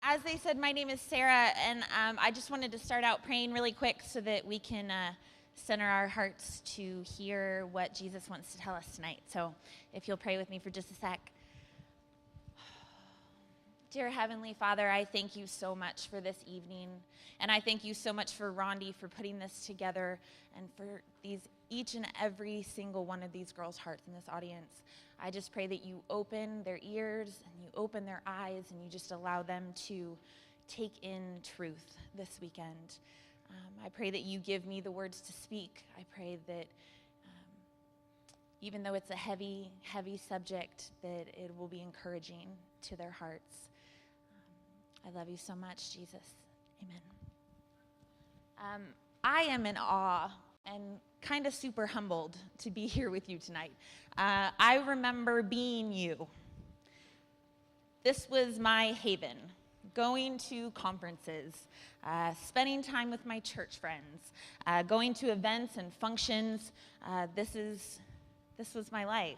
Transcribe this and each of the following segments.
As they said, my name is Sarah, and I just wanted to start out praying really quick so that we can center our hearts to hear what Jesus wants to tell us tonight. So if you'll pray with me for just a sec. Dear Heavenly Father, I thank you so much for this evening, and I thank you so much for Rondi for putting this together and for each and every single one of these girls' hearts in this audience. I just pray that you open their ears and you open their eyes and you just allow them to take in truth this weekend. I pray that you give me the words to speak. I pray that even though it's a heavy, heavy subject, that it will be encouraging to their hearts. I love you so much, Jesus. Amen. I am in awe and kind of super humbled to be here with you tonight. I remember being you. This was my haven, going to conferences, spending time with my church friends, going to events and functions. This was my life.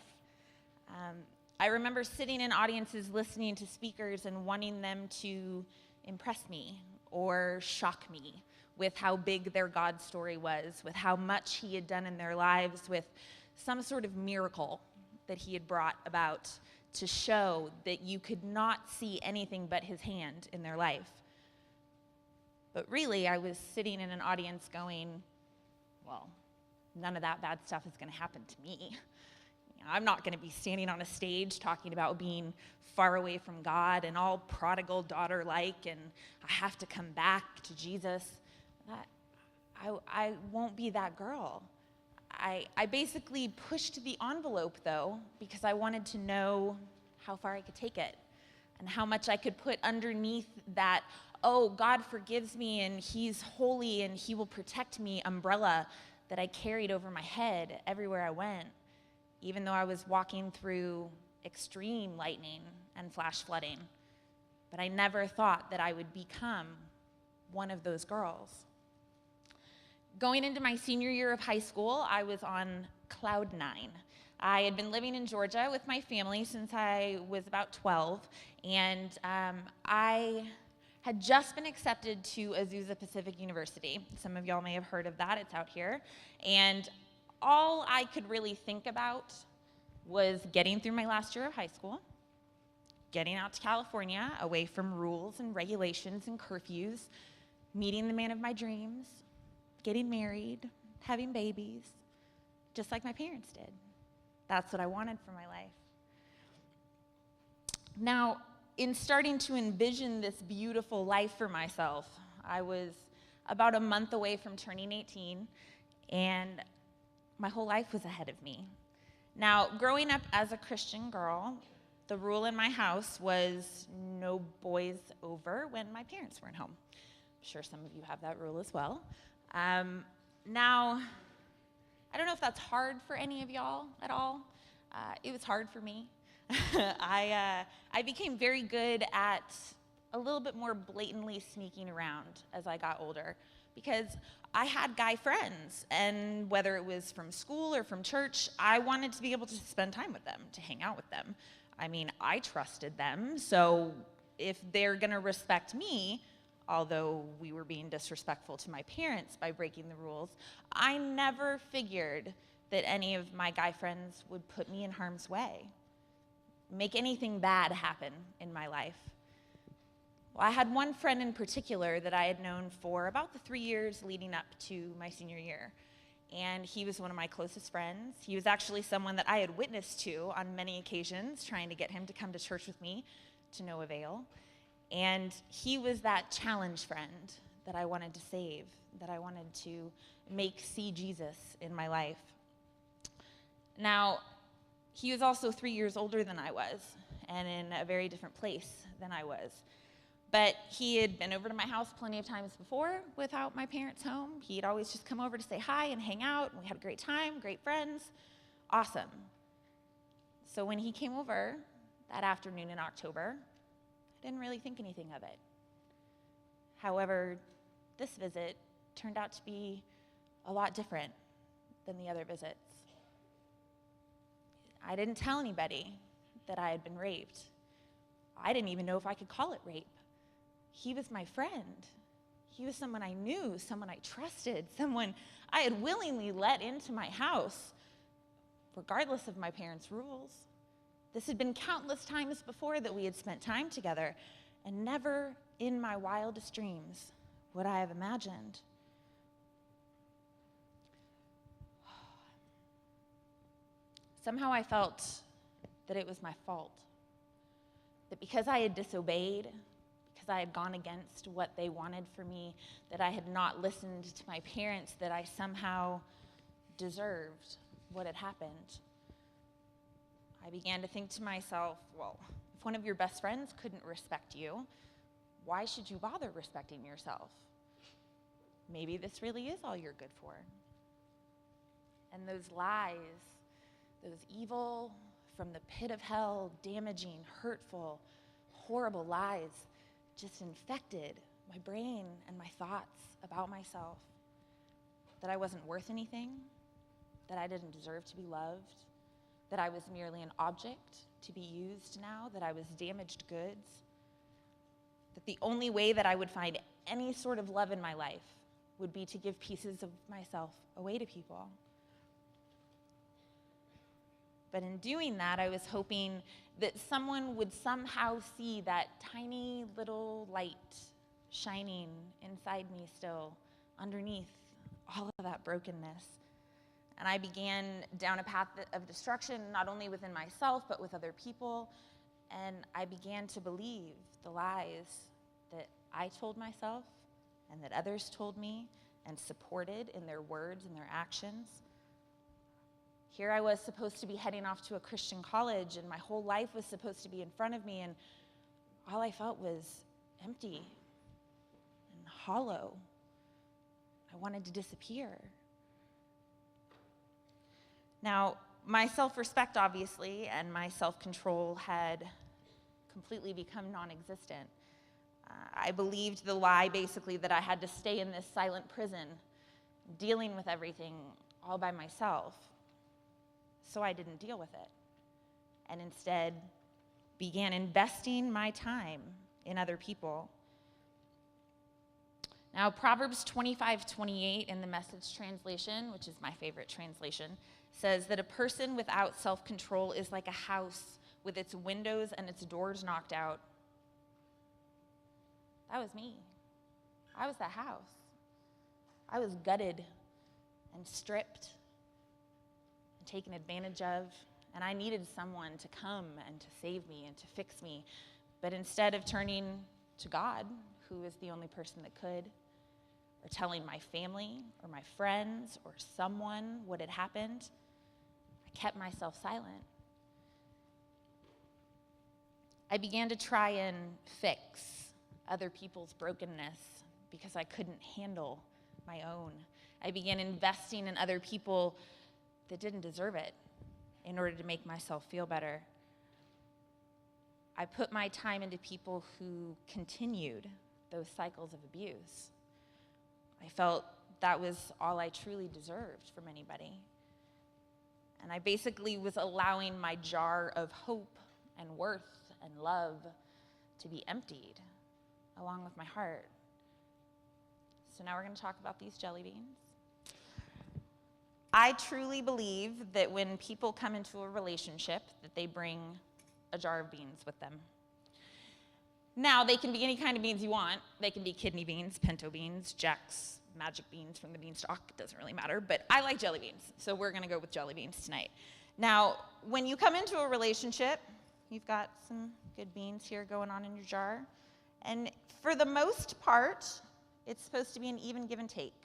I remember sitting in audiences listening to speakers and wanting them to impress me or shock me with how big their God story was, with how much he had done in their lives, with some sort of miracle that he had brought about to show that you could not see anything but his hand in their life. But really, I was sitting in an audience going, well, none of that bad stuff is going to happen to me. I'm not going to be standing on a stage talking about being far away from God and all prodigal daughter-like, and I have to come back to Jesus. I won't be that girl. I basically pushed the envelope, though, because I wanted to know how far I could take it and how much I could put underneath that, oh, God forgives me and he's holy and he will protect me umbrella that I carried over my head everywhere I went, even though I was walking through extreme lightning and flash flooding. But I never thought that I would become one of those girls. Going into my senior year of high school, I was on cloud 9. I had been living in Georgia with my family since I was about 12, and I had just been accepted to Azusa Pacific University. Some of y'all may have heard of that. It's out here. And all I could really think about was getting through my last year of high school, getting out to California, away from rules and regulations and curfews, meeting the man of my dreams, getting married, having babies, just like my parents did. That's what I wanted for my life. Now, in starting to envision this beautiful life for myself, I was about a month away from turning 18, and my whole life was ahead of me. Now, growing up as a Christian girl, the rule in my house was no boys over when my parents weren't home. I'm sure some of you have that rule as well. Now, I don't know if that's hard for any of y'all at all. It was hard for me. I became very good at a little bit more blatantly sneaking around as I got older because I had guy friends, and whether it was from school or from church, I wanted to be able to spend time with them, to hang out with them. I mean, I trusted them, so if they're gonna respect me, although we were being disrespectful to my parents by breaking the rules, I never figured that any of my guy friends would put me in harm's way, make anything bad happen in my life. Well, I had one friend in particular that I had known for about the 3 years leading up to my senior year, and he was one of my closest friends. He was actually someone that I had witnessed to on many occasions, trying to get him to come to church with me, to no avail. And he was that challenge friend that I wanted to save, that I wanted to make see Jesus in my life. Now, he was also 3 years older than I was, and in a very different place than I was. But he had been over to my house plenty of times before without my parents home. He'd always just come over to say hi and hang out, and we had a great time, great friends. Awesome. So when he came over that afternoon in October, I didn't really think anything of it. However, this visit turned out to be a lot different than the other visits. I didn't tell anybody that I had been raped. I didn't even know if I could call it rape. he was my friend. He was someone I knew, someone I trusted, someone I had willingly let into my house, regardless of my parents' rules. This had been countless times before that we had spent time together, and never in my wildest dreams would I have imagined. Somehow I felt that it was my fault, that because I had disobeyed, because I had gone against what they wanted for me, that I had not listened to my parents, that I somehow deserved what had happened. I began to think to myself, well, if one of your best friends couldn't respect you, why should you bother respecting yourself? Maybe this really is all you're good for. And those lies, those evil, from the pit of hell, damaging, hurtful, horrible lies just infected my brain and my thoughts about myself. That I wasn't worth anything, that I didn't deserve to be loved, that I was merely an object to be used now, that I was damaged goods, that the only way that I would find any sort of love in my life would be to give pieces of myself away to people. But in doing that, I was hoping that someone would somehow see that tiny little light shining inside me still, underneath all of that brokenness. And I began down a path of destruction, not only within myself, but with other people. And I began to believe the lies that I told myself and that others told me and supported in their words and their actions. Here I was supposed to be heading off to a Christian college, and my whole life was supposed to be in front of me, and all I felt was empty and hollow. I wanted to disappear. Now, my self-respect, obviously, and my self-control had completely become non-existent. I believed the lie, basically, that I had to stay in this silent prison, dealing with everything all by myself. So I didn't deal with it, and instead began investing my time in other people. Now, Proverbs 25:28 in the Message translation, which is my favorite translation, says that a person without self-control is like a house with its windows and its doors knocked out. That was me. I was that house. I was gutted and stripped and taken advantage of, and I needed someone to come and to save me and to fix me. But instead of turning to God, who is the only person that could, or telling my family or my friends or someone what had happened, I kept myself silent. I began to try and fix other people's brokenness because I couldn't handle my own. I began investing in other people that didn't deserve it in order to make myself feel better. I put my time into people who continued those cycles of abuse. I felt that was all I truly deserved from anybody. And I basically was allowing my jar of hope and worth and love to be emptied, along with my heart. So now we're going to talk about these jelly beans. I truly believe that when people come into a relationship, that they bring a jar of beans with them. Now, they can be any kind of beans you want. They can be kidney beans, pinto beans, Jack's magic beans from the beanstalk. It doesn't really matter, but I like jelly beans, so we're going to go with jelly beans tonight. Now, when you come into a relationship, you've got some good beans here going on in your jar, and for the most part, it's supposed to be an even give and take.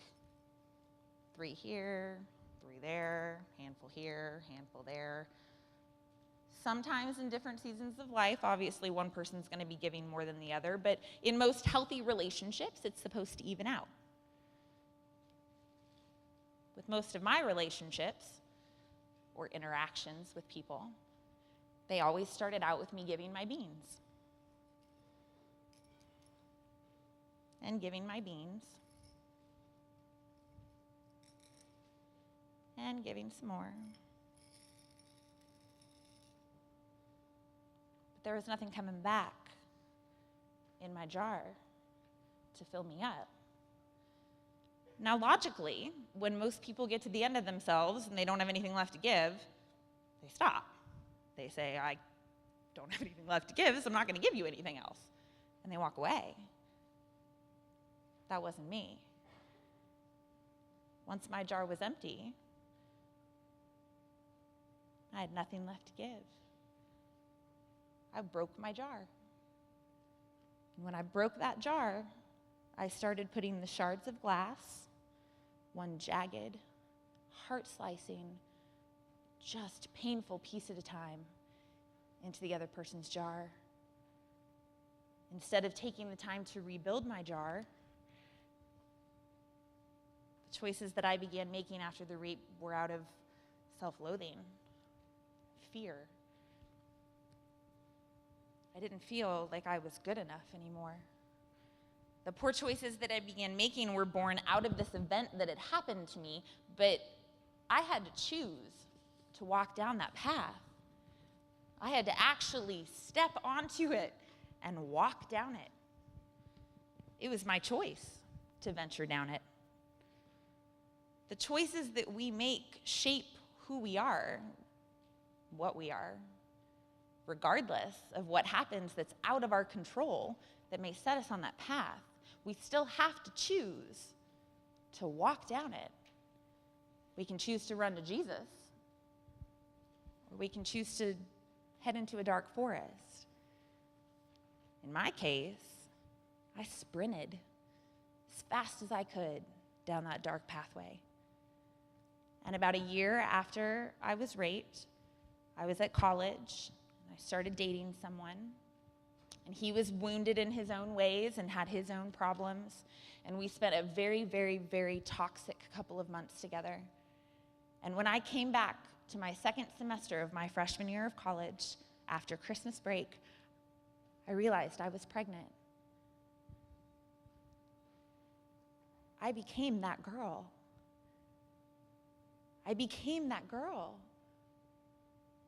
3 here, 3 there, handful here, handful there. Sometimes in different seasons of life, obviously one person's going to be giving more than the other, but in most healthy relationships, it's supposed to even out. With most of my relationships or interactions with people, they always started out with me giving my beans. And giving my beans. And giving some more. But there was nothing coming back in my jar. to fill me up. Now, logically, when most people get to the end of themselves and they don't have anything left to give, they stop. They say, I don't have anything left to give, so I'm not going to give you anything else. And they walk away. That wasn't me. Once my jar was empty, I had nothing left to give. I broke my jar. And when I broke that jar, I started putting the shards of glass, one jagged, heart-slicing, just painful piece at a time, into the other person's jar. Instead of taking the time to rebuild my jar, the choices that I began making after the rape were out of self-loathing, fear. I didn't feel like I was good enough anymore. The poor choices that I began making were born out of this event that had happened to me, but I had to choose to walk down that path. I had to actually step onto it and walk down it. It was my choice to venture down it. The choices that we make shape who we are, what we are, regardless of what happens that's out of our control that may set us on that path. We still have to choose to walk down it. We can choose to run to Jesus, or we can choose to head into a dark forest. In my case, I sprinted as fast as I could down that dark pathway. And about a year after I was raped, I was at college, and I started dating someone. And he was wounded in his own ways and had his own problems. And we spent a very, very, very toxic couple of months together. And when I came back to my second semester of my freshman year of college, after Christmas break, I realized I was pregnant. I became that girl. I became that girl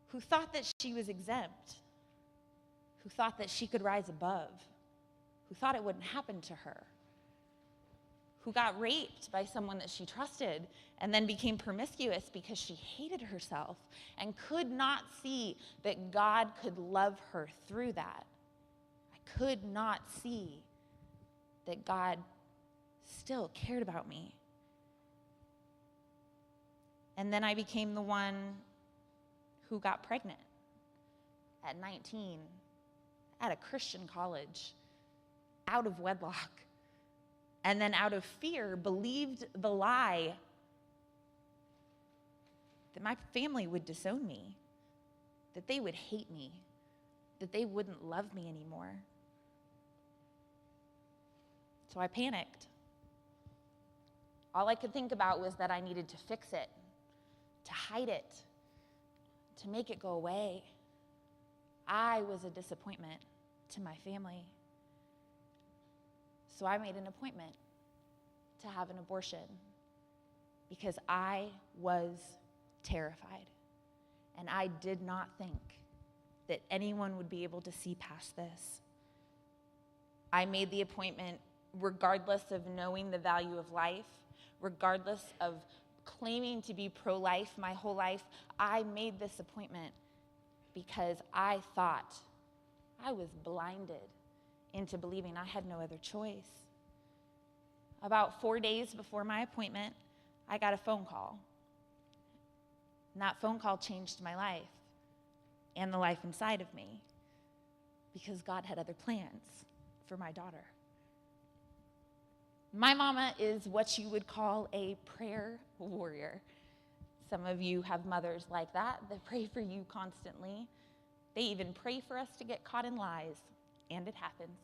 who thought that she was exempt, who thought that she could rise above, who thought it wouldn't happen to her, who got raped by someone that she trusted and then became promiscuous because she hated herself and could not see that God could love her through that. I could not see that God still cared about me. And then I became the one who got pregnant at 19 at a Christian college, out of wedlock, and then out of fear believed the lie that my family would disown me, that they would hate me, that they wouldn't love me anymore. So I panicked. All I could think about was that I needed to fix it, to hide it, to make it go away. I was a disappointment to my family. So I made an appointment to have an abortion because I was terrified. And I did not think that anyone would be able to see past this. I made the appointment regardless of knowing the value of life, regardless of claiming to be pro-life my whole life. I made this appointment because I thought I was blinded into believing I had no other choice. About 4 days before my appointment, I got a phone call. And that phone call changed my life and the life inside of me because God had other plans for my daughter. My mama is what you would call a prayer warrior. Some of you have mothers like that pray for you constantly. They even pray for us to get caught in lies, and it happens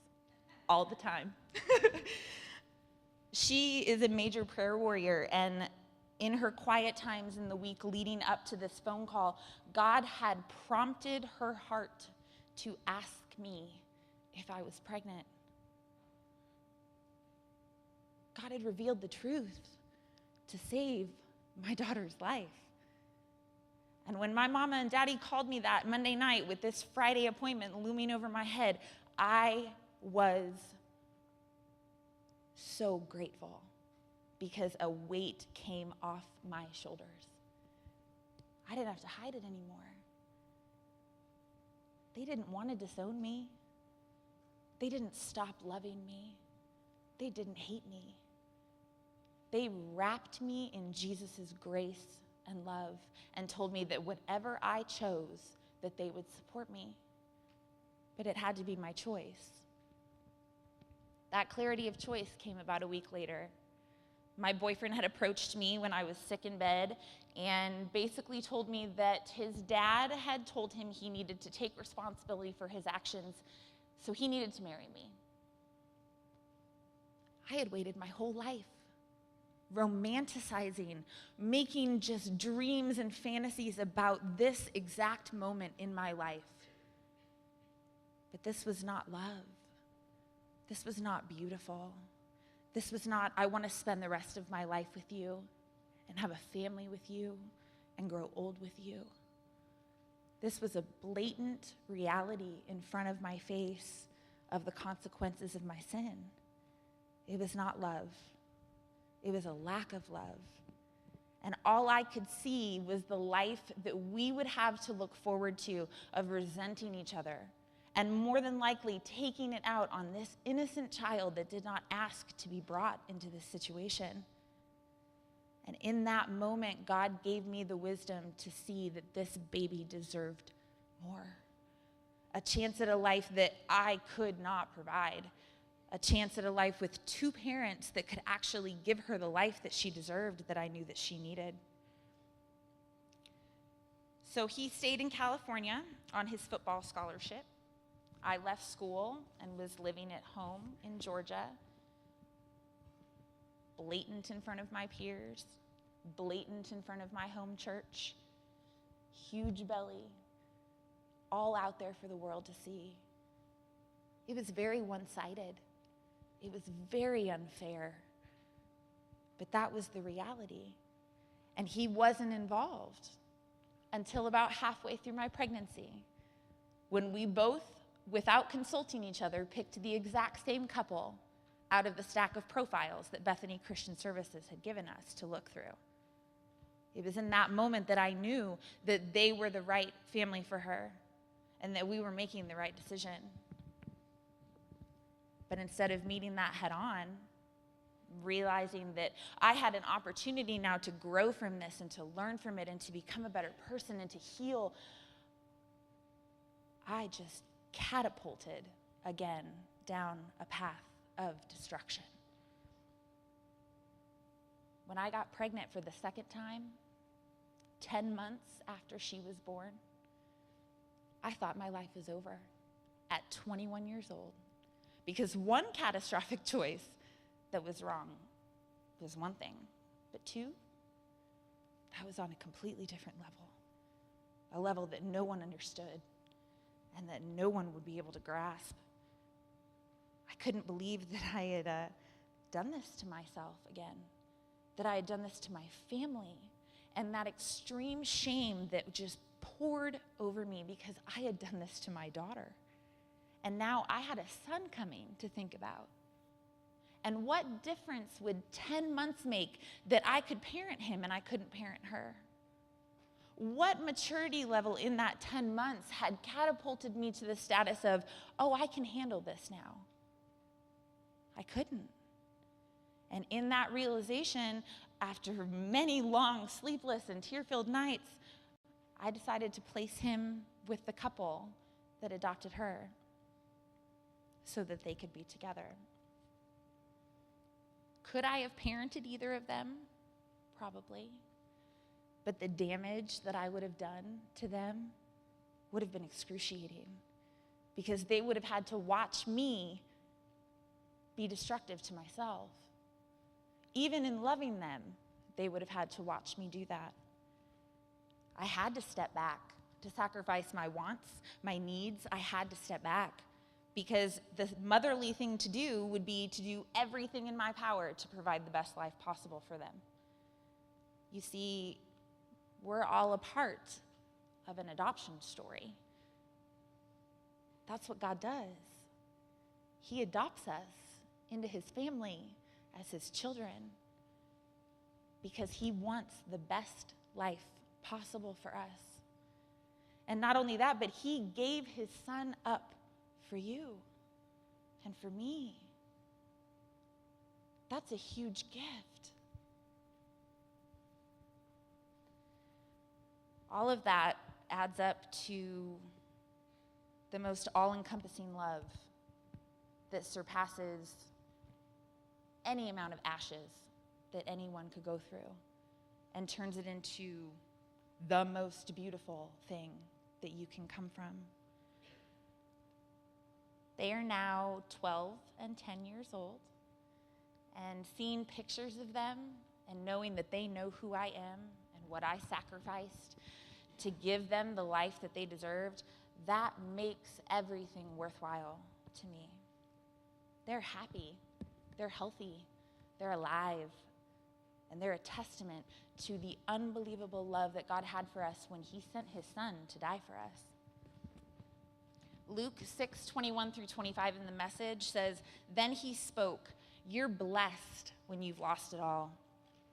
all the time. She is a major prayer warrior, and in her quiet times in the week leading up to this phone call, God had prompted her heart to ask me if I was pregnant. God had revealed the truth to save my daughter's life. And when my mama and daddy called me that Monday night with this Friday appointment looming over my head, I was so grateful because a weight came off my shoulders. I didn't have to hide it anymore. They didn't want to disown me. They didn't stop loving me. They didn't hate me. They wrapped me in Jesus' grace and love and told me that whatever I chose, that they would support me. But it had to be my choice. That clarity of choice came about a week later. My boyfriend had approached me when I was sick in bed and basically told me that his dad had told him he needed to take responsibility for his actions, so he needed to marry me. I had waited my whole life, romanticizing, making just dreams and fantasies about this exact moment in my life. But this was not love. This was not beautiful. This was not, I want to spend the rest of my life with you and have a family with you and grow old with you. This was a blatant reality in front of my face of the consequences of my sin. It was not love. It was a lack of love. And all I could see was the life that we would have to look forward to of resenting each other, and more than likely taking it out on this innocent child that did not ask to be brought into this situation. And in that moment, God gave me the wisdom to see that this baby deserved more. A chance at a life that I could not provide. A chance at a life with two parents that could actually give her the life that she deserved, that I knew that she needed. So he stayed in California on his football scholarship. I left school and was living at home in Georgia, blatant in front of my peers, blatant in front of my home church, huge belly, all out there for the world to see. It was very one-sided. It was very unfair. But that was the reality. And he wasn't involved until about halfway through my pregnancy, when we both, without consulting each other, picked the exact same couple out of the stack of profiles that Bethany Christian Services had given us to look through. It was in that moment that I knew that they were the right family for her and that we were making the right decision. But instead of meeting that head on, realizing that I had an opportunity now to grow from this and to learn from it and to become a better person and to heal, I just catapulted again down a path of destruction. When I got pregnant for the second time, 10 months after she was born, I thought my life was over at 21 years old. Because one catastrophic choice that was wrong was one thing, but two, that was on a completely different level, a level that no one understood and that no one would be able to grasp. I couldn't believe that I had done this to myself again, that I had done this to my family, and that extreme shame that just poured over me because I had done this to my daughter. And now I had a son coming to think about. And what difference would 10 months make that I could parent him and I couldn't parent her? What maturity level in that 10 months had catapulted me to the status of, oh, I can handle this now? I couldn't. And in that realization, after many long, sleepless, and tear-filled nights, I decided to place him with the couple that adopted her so that they could be together. Could I have parented either of them? Probably. But the damage that I would have done to them would have been excruciating, because they would have had to watch me be destructive to myself. Even in loving them, they would have had to watch me do that. I had to step back to sacrifice my wants, my needs. I had to step back, because the motherly thing to do would be to do everything in my power to provide the best life possible for them. You see, we're all a part of an adoption story. That's what God does. He adopts us into his family as his children because he wants the best life possible for us. And not only that, but he gave his son up for you and for me. That's a huge gift. All of that adds up to the most all-encompassing love that surpasses any amount of ashes that anyone could go through and turns it into the most beautiful thing that you can come from. They are now 12 and 10 years old, and seeing pictures of them and knowing that they know who I am and what I sacrificed to give them the life that they deserved, that makes everything worthwhile to me. They're happy, they're healthy, they're alive, and they're a testament to the unbelievable love that God had for us when he sent his son to die for us. Luke 6:21 through 25 in the Message says, "Then he spoke, 'You're blessed when you've lost it all.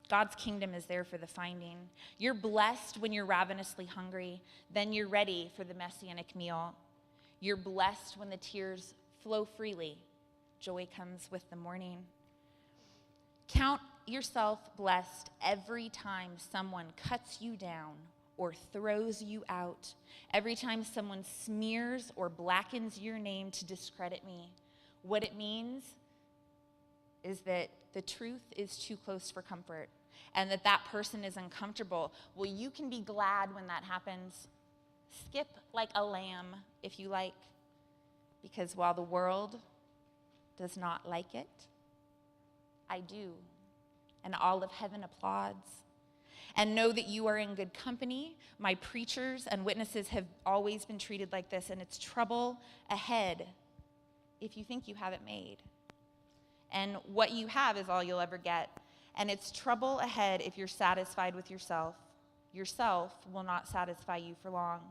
God's kingdom is there for the finding. You're blessed when you're ravenously hungry. Then you're ready for the messianic meal. You're blessed when the tears flow freely. Joy comes with the morning. Count yourself blessed every time someone cuts you down or throws you out, every time someone smears or blackens your name to discredit me.' What it means is that the truth is too close for comfort and that person is uncomfortable. Well, you can be glad when that happens. Skip like a lamb if you like, because while the world does not like it, I do, and all of heaven applauds. And know that you are in good company. My preachers and witnesses have always been treated like this, and it's trouble ahead if you think you have it made. And what you have is all you'll ever get. And it's trouble ahead if you're satisfied with yourself. Yourself will not satisfy you for long.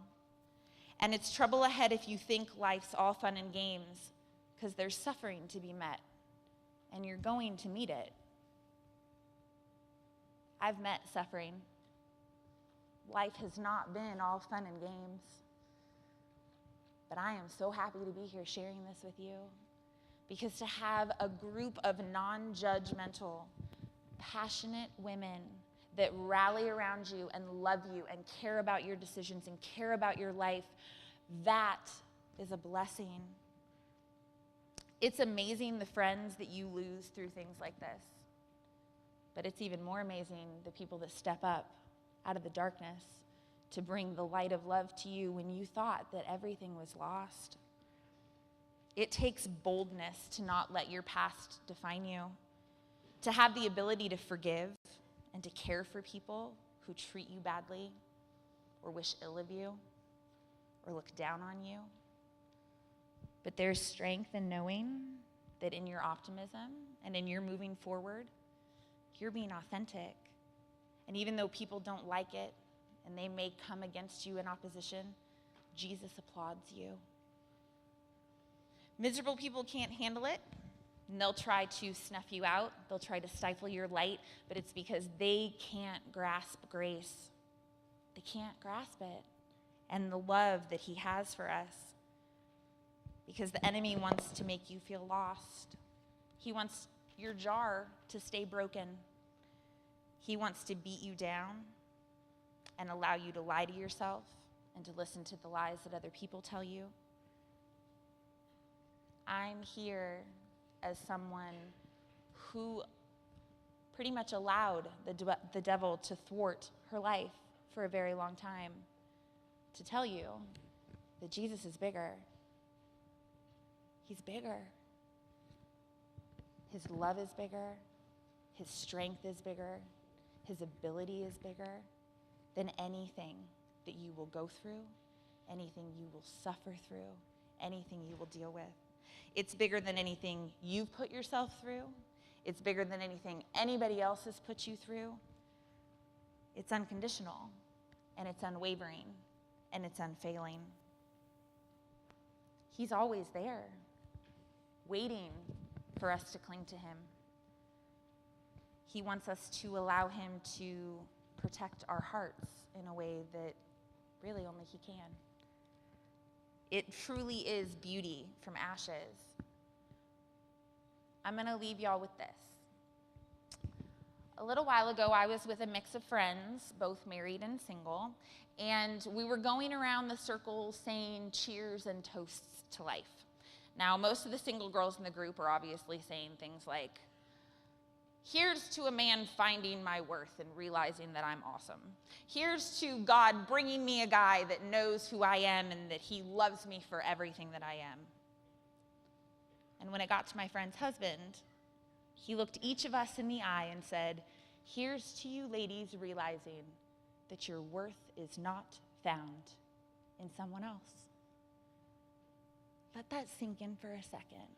And it's trouble ahead if you think life's all fun and games, because there's suffering to be met, and you're going to meet it. I've met suffering. Life has not been all fun and games. But I am so happy to be here sharing this with you, because to have a group of non-judgmental, passionate women that rally around you and love you and care about your decisions and care about your life, that is a blessing. It's amazing the friends that you lose through things like this. But it's even more amazing the people that step up out of the darkness to bring the light of love to you when you thought that everything was lost. It takes boldness to not let your past define you, to have the ability to forgive and to care for people who treat you badly or wish ill of you or look down on you. But there's strength in knowing that in your optimism and in your moving forward, you're being authentic. And even though people don't like it and they may come against you in opposition, Jesus applauds you. Miserable people can't handle it, and they'll try to snuff you out. They'll try to stifle your light, but it's because they can't grasp grace. They can't grasp it and the love that he has for us, because the enemy wants to make you feel lost. He wants your jar to stay broken. He wants to beat you down and allow you to lie to yourself and to listen to the lies that other people tell you. I'm here as someone who pretty much allowed the devil to thwart her life for a very long time, to tell you that Jesus is bigger. He's bigger. His love is bigger. His strength is bigger. His ability is bigger than anything that you will go through, anything you will suffer through, anything you will deal with. It's bigger than anything you've put yourself through. It's bigger than anything anybody else has put you through. It's unconditional, and it's unwavering, and it's unfailing. He's always there, waiting for us to cling to him, He wants us to allow him to protect our hearts in a way that really only he can. It truly is beauty from ashes. I'm going to leave y'all with this. A little while ago, I was with a mix of friends, both married and single, and we were going around the circle saying cheers and toasts to life. Now, most of the single girls in the group are obviously saying things like, here's to a man finding my worth and realizing that I'm awesome. Here's to God bringing me a guy that knows who I am and that he loves me for everything that I am. And when it got to my friend's husband, he looked each of us in the eye and said, here's to you ladies realizing that your worth is not found in someone else. Let that sink in for a second,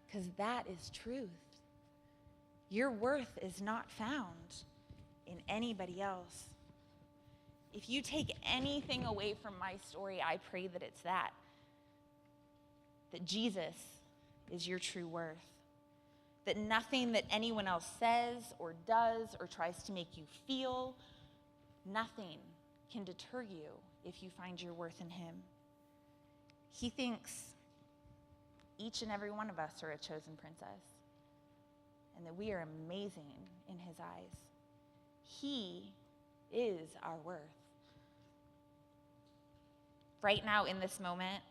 because that is truth. Your worth is not found in anybody else. If you take anything away from my story, I pray that it's that Jesus is your true worth. That nothing that anyone else says or does or tries to make you feel, nothing can deter you if you find your worth in him. He thinks each and every one of us are a chosen princess, and that we are amazing in his eyes. He is our worth. Right now, in this moment,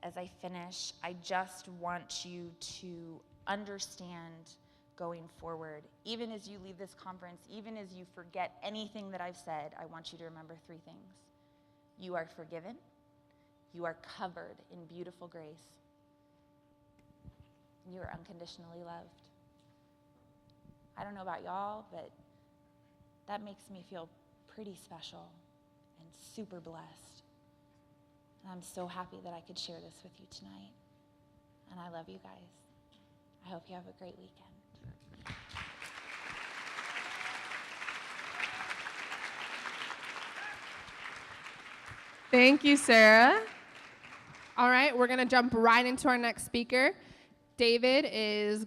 as I finish, I just want you to understand going forward. Even as you leave this conference, even as you forget anything that I've said, I want you to remember three things. You are forgiven. You are covered in beautiful grace. You are unconditionally loved. I don't know about y'all, but that makes me feel pretty special and super blessed. And I'm so happy that I could share this with you tonight. And I love you guys. I hope you have a great weekend. Thank you, Sarah. All right, we're going to jump right into our next speaker. David is